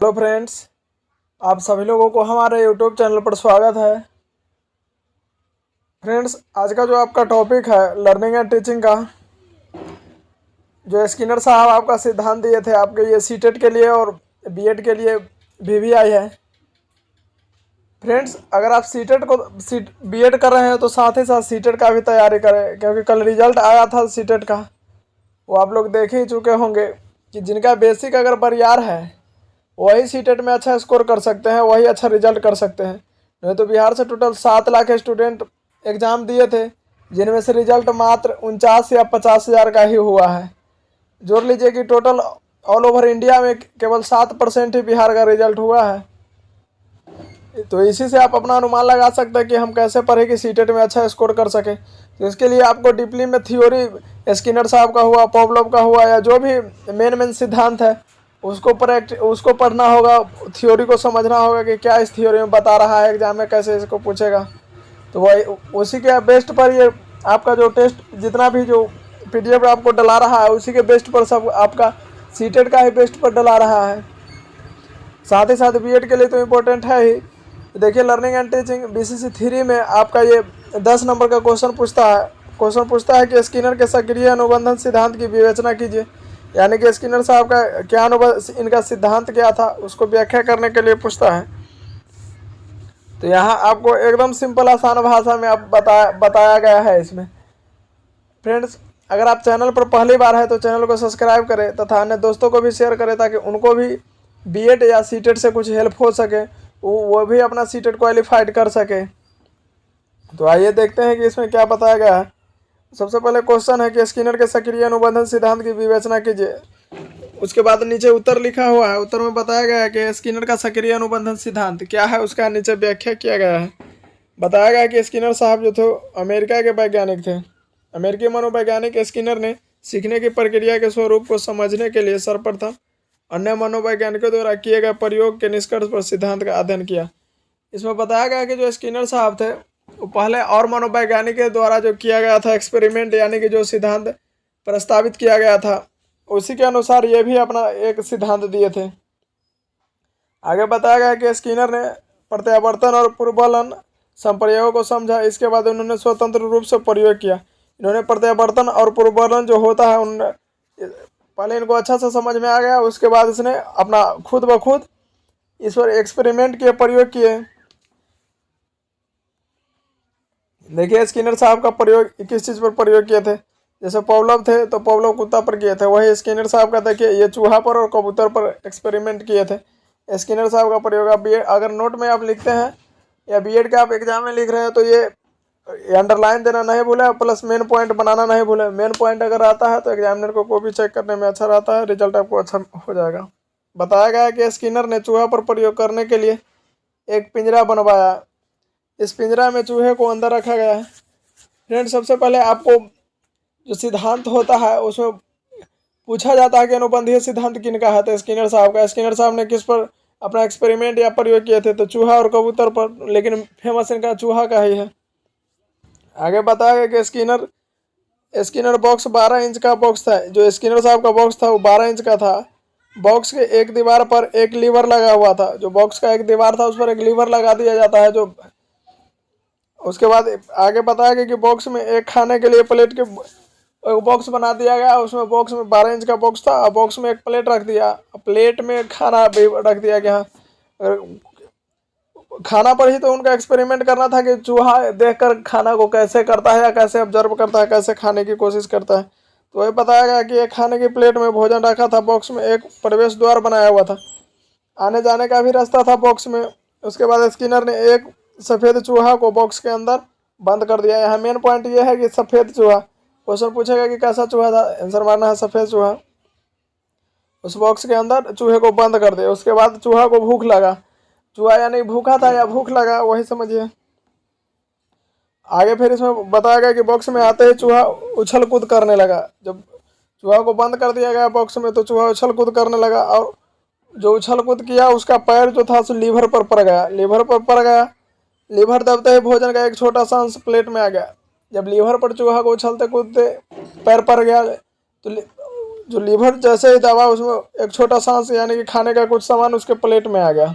Hello friends, आप सभी लोगों को हमारे यूट्यूब चैनल पर स्वागत है। फ्रेंड्स, आज का जो आपका टॉपिक है लर्निंग एंड टीचिंग का, जो स्किनर साहब आपका सिद्धांत दिए थे आपके ये सीटेट के लिए और बीएड के लिए बीवीआई है। फ्रेंड्स, अगर आप सीटेट को बीएड कर रहे हैं तो साथ ही साथ सीटेट का भी तैयारी करें, क्योंकि कल रिजल्ट आया था सीटेट का, वो आप लोग देख ही चुके होंगे कि जिनका बेसिक अगर बरियार है वही सीटेट में अच्छा स्कोर कर सकते हैं, वही अच्छा रिजल्ट कर सकते हैं। नहीं तो बिहार से टोटल 7 लाख स्टूडेंट एग्ज़ाम दिए थे, जिनमें से रिजल्ट मात्र 49 या 50 हज़ार का ही हुआ है। जोड़ लीजिए कि टोटल ऑल ओवर इंडिया में केवल 7% ही बिहार का रिजल्ट हुआ है। तो इसी से आप अपना अनुमान लगा सकते हैं कि हम कैसे पढ़े कि सीटेट में अच्छा स्कोर कर सकें। तो इसके लिए आपको डीपली में थ्योरी स्किनर साहब का हुआ, पॉवलोव का हुआ, या जो भी मेन सिद्धांत है उसको पढ़ना होगा, थ्योरी को समझना होगा कि क्या इस थ्योरी में बता रहा है, एग्जाम में कैसे इसको पूछेगा। तो वही उसी के बेस्ट पर ये आपका जो टेस्ट जितना भी जो पीडीएफ आपको डला रहा है उसी के बेस्ट पर सब आपका सीटेट का ही बेस्ट पर डला रहा है। साथ ही साथ बीएड के लिए तो इम्पोर्टेंट है ही। देखिए, लर्निंग एंड टीचिंग बीसीसी 3 में आपका ये 10 नंबर का क्वेश्चन पूछता है कि स्किनर के सक्रिय अनुबंधन सिद्धांत की विवेचना कीजिए। यानी कि स्किनर साहब का क्या इनका सिद्धांत क्या था उसको व्याख्या करने के लिए पूछता है। तो यहाँ आपको एकदम सिंपल आसान भाषा में आप बताया गया है इसमें। फ्रेंड्स, अगर आप चैनल पर पहली बार है तो चैनल को सब्सक्राइब करें तथा अन्य दोस्तों को भी शेयर करें, ताकि उनको भी बीएड या सीटेट से कुछ हेल्प हो सके, वो भी अपना सीटेट क्वालिफाइड कर सके। तो आइए देखते हैं कि इसमें क्या बताया गया है। सबसे पहले क्वेश्चन है कि स्किनर के सक्रिय अनुबंधन सिद्धांत की विवेचना कीजिए। उसके बाद नीचे उत्तर लिखा हुआ है, उत्तर में बताया गया है कि स्किनर का सक्रिय अनुबंधन सिद्धांत क्या है, उसका नीचे व्याख्या किया गया है। बताया गया कि स्किनर साहब जो थे अमेरिका के वैज्ञानिक थे। अमेरिकी मनोवैज्ञानिक स्किनर ने सीखने की प्रक्रिया के स्वरूप को समझने के लिए सर्वप्रथम अन्य मनोवैज्ञानिकों द्वारा किए गए प्रयोग के निष्कर्ष पर सिद्धांत का अध्ययन किया। इसमें बताया गया कि जो स्किनर साहब थे वो पहले और मनोवैज्ञानिक के द्वारा जो किया गया था एक्सपेरिमेंट, यानी कि जो सिद्धांत प्रस्तावित किया गया था उसी के अनुसार ये भी अपना एक सिद्धांत दिए थे। आगे बताया गया कि स्किनर ने प्रत्यावर्तन और पूर्वलन संप्रयोगों को समझा। इसके बाद उन्होंने स्वतंत्र रूप से प्रयोग किया। इन्होंने प्रत्यावर्तन और पूर्वलन जो होता है उन्होंने पहले इनको अच्छा से समझ में आ गया, उसके बाद इसने अपना खुद ब खुद इस पर एक्सपेरिमेंट किए, प्रयोग किए। देखिए, स्किनर साहब का प्रयोग किस चीज़ पर प्रयोग किए थे। जैसे पॉवलोव थे तो पॉवलोव कुत्ता पर किए थे, वही स्किनर साहब का देखिए ये चूहा पर और कबूतर पर एक्सपेरिमेंट किए थे। स्किनर साहब का प्रयोग आप बीएड अगर नोट में आप लिखते हैं या बीएड के आप एग्जाम में लिख रहे हैं तो ये अंडरलाइन देना नहीं भूलें, प्लस मेन पॉइंट बनाना नहीं भूलें। मेन पॉइंट अगर आता है तो एग्जामिनर को भी चेक करने में अच्छा रहता है, रिजल्ट आपको अच्छा हो जाएगा। बताया गया है कि स्किनर ने चूहा पर प्रयोग करने के लिए एक पिंजरा बनवाया। इस पिंजरा में चूहे को अंदर रखा गया है। फ्रेंड्स, सबसे पहले आपको जो सिद्धांत होता है उसमें पूछा जाता है कि अनुबंधीय सिद्धांत किनका है, तो स्किनर साहब का। स्किनर साहब ने किस पर अपना एक्सपेरिमेंट या प्रयोग किए थे, तो चूहा और कबूतर पर, लेकिन फेमस इनका चूहा का ही है। आगे बताया गया कि स्किनर बॉक्स 12 इंच का बॉक्स था। जो स्किनर साहब का बॉक्स था वो 12 इंच का था। बॉक्स के एक दीवार पर एक लीवर लगा हुआ था। जो बॉक्स का एक दीवार था उस पर एक लीवर लगा दिया जाता है। जो उसके बाद आगे बताया गया कि बॉक्स में एक खाने के लिए प्लेट के बॉक्स बना दिया गया। उसमें बॉक्स में 12 इंच का बॉक्स था, बॉक्स में एक प्लेट रख दिया, प्लेट में खाना भी रख दिया गया। खाना पर ही तो उनका एक्सपेरिमेंट करना था कि चूहा देखकर खाना को कैसे करता है या कैसे ऑब्जर्व करता है, कैसे खाने की कोशिश करता है। तो वही बताया गया कि एक खाने की प्लेट में भोजन रखा था, बॉक्स में एक प्रवेश द्वार बनाया हुआ था, आने जाने का भी रास्ता था बॉक्स में। उसके बाद स्किनर ने एक सफ़ेद चूहा को बॉक्स के अंदर बंद कर दिया। यहाँ मेन पॉइंट ये है कि सफ़ेद चूहा, क्वेश्चन पूछेगा कि कैसा चूहा था, आंसर मारना है सफ़ेद चूहा। उस बॉक्स के अंदर चूहे को बंद कर दिया। उसके बाद चूहा को भूख लगा। चूहा यानी भूखा था या भूख लगा, वही समझिए। आगे फिर इसमें बताया गया कि बॉक्स में आते ही चूहा उछल कूद करने लगा। जब चूहा को बंद कर दिया गया बॉक्स में तो चूहा उछल कूद करने लगा, और जो उछल कूद किया उसका पैर जो था सो लीवर पर पड़ गया। लीवर दबते ही भोजन का एक छोटा सा अंश प्लेट में आ गया। जब लीवर पर चूहा को उछलते कूदते पैर पड़ गया तो जो लीवर जैसे ही दबा उसमें एक छोटा सांस यानी कि खाने का कुछ सामान उसके प्लेट में आ गया।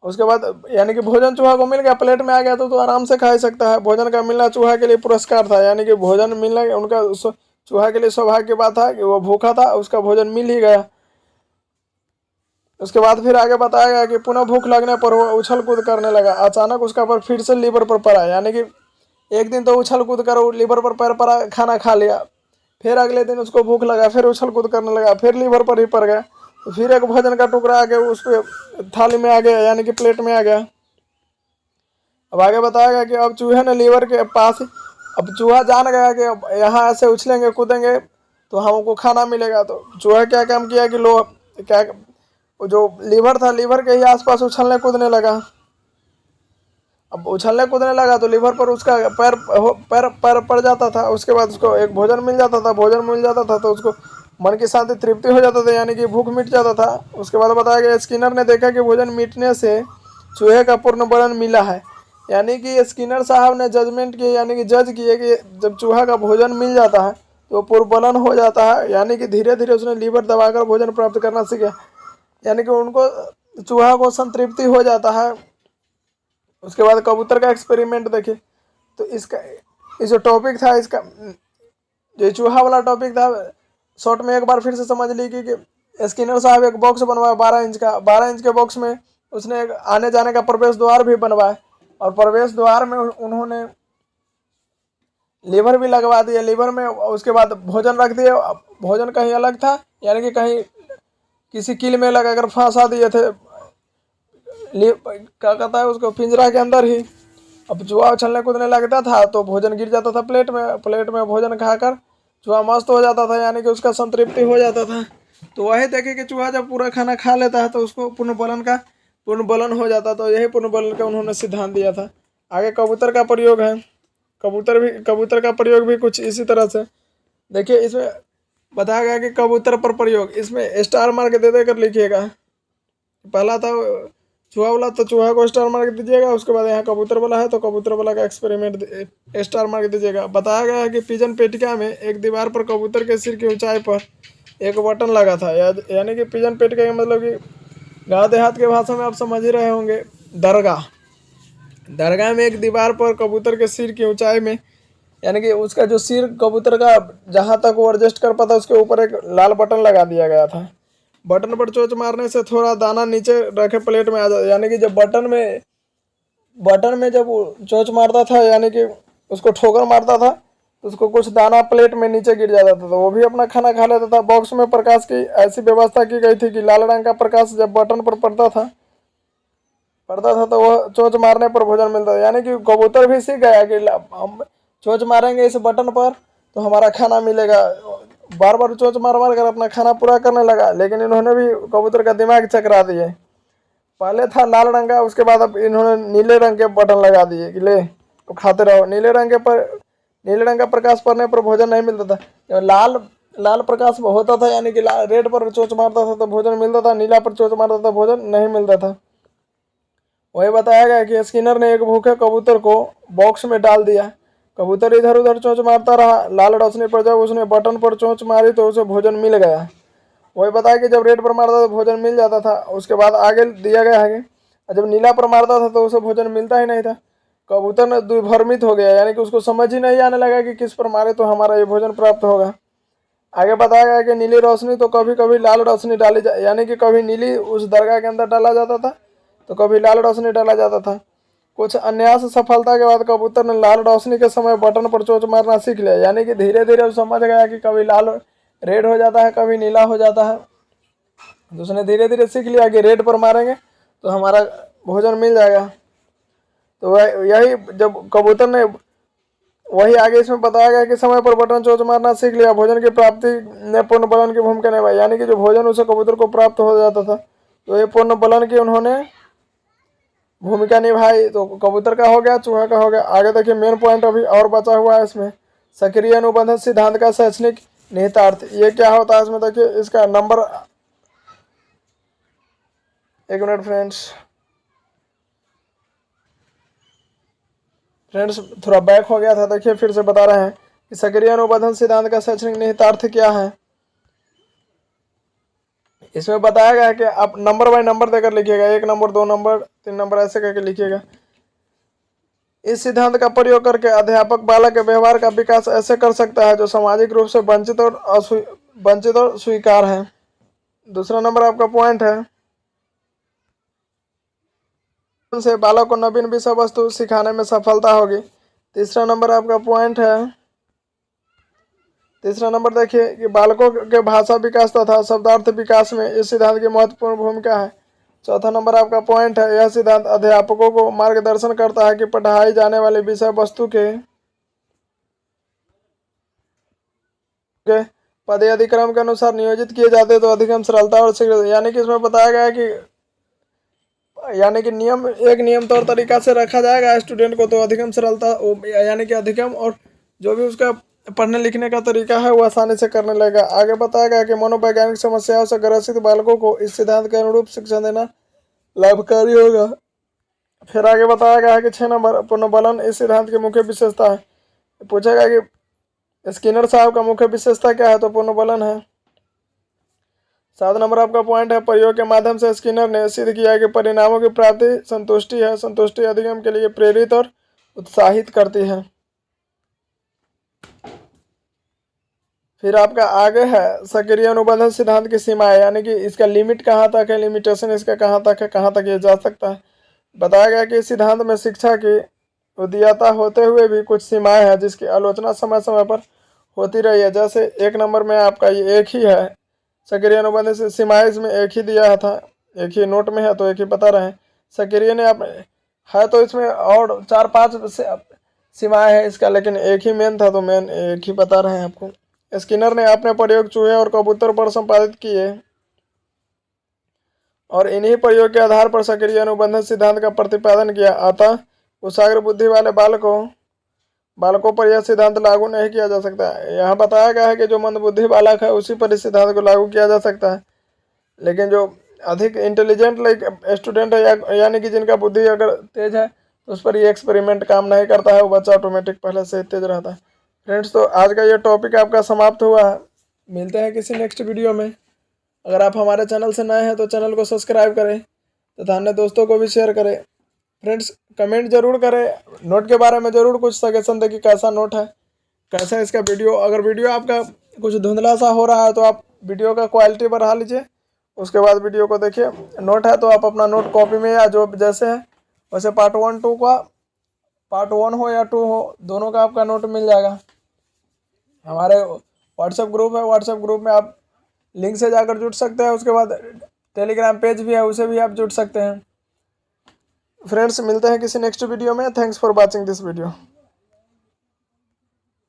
उसके बाद यानी कि भोजन चूहा को मिल गया, प्लेट में आ गया तो आराम से खा ही सकता है। भोजन का मिलना चूहा के लिए पुरस्कार था, यानी कि भोजन मिलना उनका चूहा के लिए सौभाग्य की बात था कि वो भूखा था, उसका भोजन मिल ही गया। उसके बाद फिर आगे बताया गया कि पुनः भूख लगने पर वो उछल कूद करने लगा। अचानक उसका पर फिर से लीवर पर पड़ा, यानी कि एक दिन तो उछल कूद कर वो लीवर पर पैर पड़ा, खाना खा लिया। फिर अगले दिन उसको भूख लगा, फिर उछल कूद करने लगा, फिर लीवर पर ही पड़ गया। तो फिर एक भोजन का टुकड़ा आके उस पर थाली में आ गया, यानी कि प्लेट में आ गया। अब आगे बताया गया कि अब चूहे ने लीवर के पास, अब चूहा जान गया कि अब यहाँ ऐसे उछलेंगे कूदेंगे तो हमको खाना मिलेगा। तो चूहा क्या काम किया कि लो क्या, जो लीवर था लीवर के ही आसपास उछलने कूदने लगा। अब उछलने कूदने लगा तो लीवर पर उसका पैर पैर पैर पड़ जाता था। उसके बाद उसको एक भोजन मिल जाता था, भोजन मिल जाता था तो उसको मन की शांति तृप्ति हो जाता था, यानी कि भूख मिट जाता था। उसके बाद बताया गया स्किनर ने देखा कि भोजन मिटने से चूहे का पूर्ण बलन मिला है, यानी कि स्किनर साहब ने जजमेंट किए, यानी कि जज किए कि जब चूहा का भोजन मिल जाता है तो पूर्ण बलन हो जाता है, यानी कि धीरे धीरे उसने लीवर दबाकर भोजन प्राप्त करना सीखा, यानी कि उनको चूहा को संतृप्ति हो जाता है। उसके बाद कबूतर का एक्सपेरिमेंट देखे तो इसका ये जो टॉपिक था, इसका जो चूहा वाला टॉपिक था, शॉर्ट में एक बार फिर से समझ ली कि स्किनर साहब एक बॉक्स बनवाया 12 इंच का। 12 इंच के बॉक्स में उसने एक आने जाने का प्रवेश द्वार भी बनवाया, और प्रवेश द्वार में उन्होंने लीवर भी लगवा दिया लीवर में। उसके बाद भोजन रख दिए, भोजन कहीं अलग था, यानी कि कहीं किसी कील में लगाकर फंसा दिए थे, क्या कहता है उसको, पिंजरा के अंदर ही। अब चूहा उछलने कूदने लगता था तो भोजन गिर जाता था प्लेट में, प्लेट में भोजन खाकर चूहा मस्त हो जाता था, यानी कि उसका संतृप्ति हो जाता था। तो वही देखे कि चूहा जब पूरा खाना खा लेता है तो उसको पूर्ण बलन हो जाता, तो यही पूर्ण बलन का उन्होंने सिद्धांत दिया था। आगे कबूतर का प्रयोग है, कबूतर का प्रयोग भी कुछ इसी तरह से देखिए। इसमें बताया गया कि कबूतर पर प्रयोग, इसमें स्टार मार्क दे देकर लिखिएगा। पहला था चूहा वाला तो चूहा को स्टार मार्क दीजिएगा, उसके बाद यहाँ कबूतर वाला है तो कबूतर वाला का एक्सपेरिमेंट स्टार मार्क दीजिएगा। बताया गया है कि पिजन पेटिका में एक दीवार पर कबूतर के सिर की ऊंचाई पर एक बटन लगा था, यानी कि पिजन पेटिका का मतलब कि गाँव देहात के भाषा में आप समझ ही रहे होंगे, दरगाह। दरगाह में एक दीवार पर कबूतर के सिर की ऊंचाई में, यानी कि उसका जो सिर कबूतर का जहाँ तक वो एडजस्ट कर पाता उसके ऊपर एक लाल बटन लगा दिया गया था। बटन पर चोंच मारने से थोड़ा दाना नीचे रखे प्लेट में आ जाता, यानी कि जब बटन में जब वो चोंच मारता था, यानी कि उसको ठोकर मारता था तो उसको कुछ दाना प्लेट में नीचे गिर जाता था, तो वो भी अपना खाना खा लेता था। बॉक्स में प्रकाश की ऐसी व्यवस्था की गई थी कि लाल रंग का प्रकाश जब बटन पर पड़ता था तो वह चोंच मारने पर भोजन मिलता था, यानी कि कबूतर भी सीख गया कि हम चोंच मारेंगे इस बटन पर तो हमारा खाना मिलेगा। बार बार चोंच मार मार कर अपना खाना पूरा करने लगा, लेकिन इन्होंने भी कबूतर का दिमाग चकरा दिए। पहले था लाल रंग का, उसके बाद अब इन्होंने नीले रंग के बटन लगा दिए कि ले तो खाते रहो। नीले रंग का प्रकाश पड़ने पर भोजन नहीं मिलता था। जब लाल प्रकाश होता था, यानी कि रेड पर चोंच मारता था तो भोजन मिलता था, नीला पर चोंच मारता था भोजन नहीं मिलता था। वही बताया गया कि स्किनर ने एक भूखे कबूतर को बॉक्स में डाल दिया। कबूतर इधर उधर चोंच मारता रहा, लाल रोशनी पर जब उसने बटन पर चोंच मारी तो उसे भोजन मिल गया। वही बताया कि जब रेड पर मारता था तो भोजन मिल जाता था। उसके बाद आगे दिया गया है कि जब नीला पर मारता था तो उसे भोजन मिलता ही नहीं था। कबूतर ने द्विभ्रमित हो गया, यानी कि उसको समझ ही नहीं आने लगा कि किस पर मारे तो हमारा ये भोजन प्राप्त होगा। आगे बताया गया कि नीली रोशनी तो कभी कभी लाल रोशनी डाली जा, यानी कि कभी नीली उस दरगाह के अंदर डाला जाता था तो कभी लाल रोशनी डाला जाता था। कुछ अन्यास सफलता के बाद कबूतर ने लाल रोशनी के समय बटन पर चोंच मारना सीख लिया, यानी कि धीरे धीरे वो समझ गया कि कभी लाल रेड हो जाता है, कभी नीला हो जाता है। तो उसने धीरे धीरे सीख लिया कि रेड पर मारेंगे तो हमारा भोजन मिल जाएगा। तो वह यही जब कबूतर ने वही आगे इसमें बताया गया कि समय पर बटन चोंच मारना सीख लिया, भोजन की प्राप्ति ने पूर्ण बलन की भूमिका निभाई, यानी कि जो भोजन उसे कबूतर को प्राप्त हो जाता था तो ये पूर्ण बलन की उन्होंने भूमिका निभाई। तो कबूतर का हो गया, चूहा का हो गया। आगे देखिए मेन पॉइंट अभी और बचा हुआ है इसमें, सक्रिय अनुबंध सिद्धांत का शैक्षणिक निहितार्थ। ये क्या होता है इसमें देखिए, इसका नंबर, एक मिनट फ्रेंड्स थोड़ा बैक हो गया था, देखिए फिर से बता रहे हैं कि सक्रिय अनुबंधन सिद्धांत का शैक्षणिक निहितार्थ क्या है। इसमें बताया गया है कि आप नंबर बाय नंबर देकर लिखिएगा, 1 नंबर 2 नंबर 3 नंबर ऐसे करके लिखिएगा। इस सिद्धांत का प्रयोग करके अध्यापक बालक के व्यवहार का विकास ऐसे कर सकता है जो सामाजिक रूप से वंचित और स्वीकार है। दूसरा नंबर आपका पॉइंट है, से बालक को नवीन विषय वस्तु सिखाने में सफलता होगी। तीसरा नंबर आपका पॉइंट है, तीसरा नंबर देखिए कि बालकों के भाषा विकास तथा शब्दार्थ विकास में इस सिद्धांत की महत्वपूर्ण भूमिका है। चौथा नंबर आपका पॉइंट है, यह सिद्धांत अध्यापकों को मार्गदर्शन करता है कि पढ़ाई जाने वाली विषय वस्तु के पद अधिक्रम के अनुसार नियोजित किए जाते तो अधिगम सरलता और शीघ्र, यानी कि इसमें बताया गया है कि नियम एक नियम तौर तरीका से रखा जाएगा स्टूडेंट को तो अधिगम सरलता, यानी कि अधिगम और जो भी उसका पढ़ने लिखने का तरीका है वो आसानी से करने लगेगा। आगे बताया गया कि मनोवैज्ञानिक समस्याओं से ग्रसित बालकों को इस सिद्धांत के अनुरूप शिक्षा देना लाभकारी होगा। फिर आगे बताया गया है कि 6 नंबर पुनर्बलन इस सिद्धांत की मुख्य विशेषता है। पूछेगा कि स्किनर साहब का मुख्य विशेषता क्या है, तो पुनर्बलन है। 7 नंबर आपका पॉइंट है, प्रयोग के माध्यम से स्किनर ने सिद्ध किया कि परिणामों की प्राप्ति संतुष्टि है। संतुष्टि अधिगम के लिए प्रेरित और उत्साहित करती है। फिर आपका आगे है सक्रिय अनुबंधन सिद्धांत की सीमाएं, यानी कि इसका लिमिट कहाँ तक है, लिमिटेशन इसका कहाँ तक है, कहाँ तक ये जा सकता है। बताया गया कि इस सिद्धांत में शिक्षा की उदयता होते हुए भी कुछ सीमाएं हैं जिसकी आलोचना समय समय पर होती रही है। जैसे 1 नंबर में आपका ये एक ही है, सक्रिय अनुबंधन से सीमाएं इसमें एक ही दिया था, एक ही नोट में है तो एक ही बता रहे हैं। सक्रिय ने आप है तो इसमें और 4-5 सीमाएं हैं इसका, लेकिन एक ही मेन था तो मेन एक ही बता रहे हैं आपको। स्किनर ने अपने प्रयोग चूहे और कबूतर पर संपादित किए और इन्हीं प्रयोग के आधार पर सक्रिय अनुबंधन सिद्धांत का प्रतिपादन किया। अतः कुशाग्र बुद्धि वाले बालकों पर यह सिद्धांत लागू नहीं किया जा सकता है। यहाँ बताया गया है कि जो मंदबुद्धि बालक है उसी पर इस सिद्धांत को लागू किया जा सकता है, लेकिन जो अधिक इंटेलिजेंट लाइक स्टूडेंट है यानी कि जिनका बुद्धि अगर तेज है तो उस पर ये एक्सपेरिमेंट काम नहीं करता है, वो बच्चा ऑटोमेटिक पहले से तेज रहता है। फ्रेंड्स, तो आज का ये टॉपिक आपका समाप्त हुआ है। मिलते हैं किसी नेक्स्ट वीडियो में। अगर आप हमारे चैनल से नए हैं तो चैनल को सब्सक्राइब करें तथा अन्य दोस्तों को भी शेयर करें। फ्रेंड्स, कमेंट जरूर करें, नोट के बारे में ज़रूर कुछ सजेशन दें कि कैसा नोट है, कैसा है इसका वीडियो। अगर वीडियो आपका कुछ धुंधला सा हो रहा है तो आप वीडियो का क्वालिटी बढ़ा लीजिए, उसके बाद वीडियो को देखिए। नोट है तो आप अपना नोट कॉपी में या जो जैसे है वैसे पार्ट 1 2 का, पार्ट 1 हो या 2 हो, दोनों का आपका नोट मिल जाएगा। हमारे व्हाट्सएप ग्रुप है, व्हाट्सएप ग्रुप में आप लिंक से जाकर जुड़ सकते हैं। उसके बाद टेलीग्राम पेज भी है, उसे भी आप जुड़ सकते हैं। फ्रेंड्स, मिलते हैं किसी नेक्स्ट वीडियो में। Thanks for watching this video.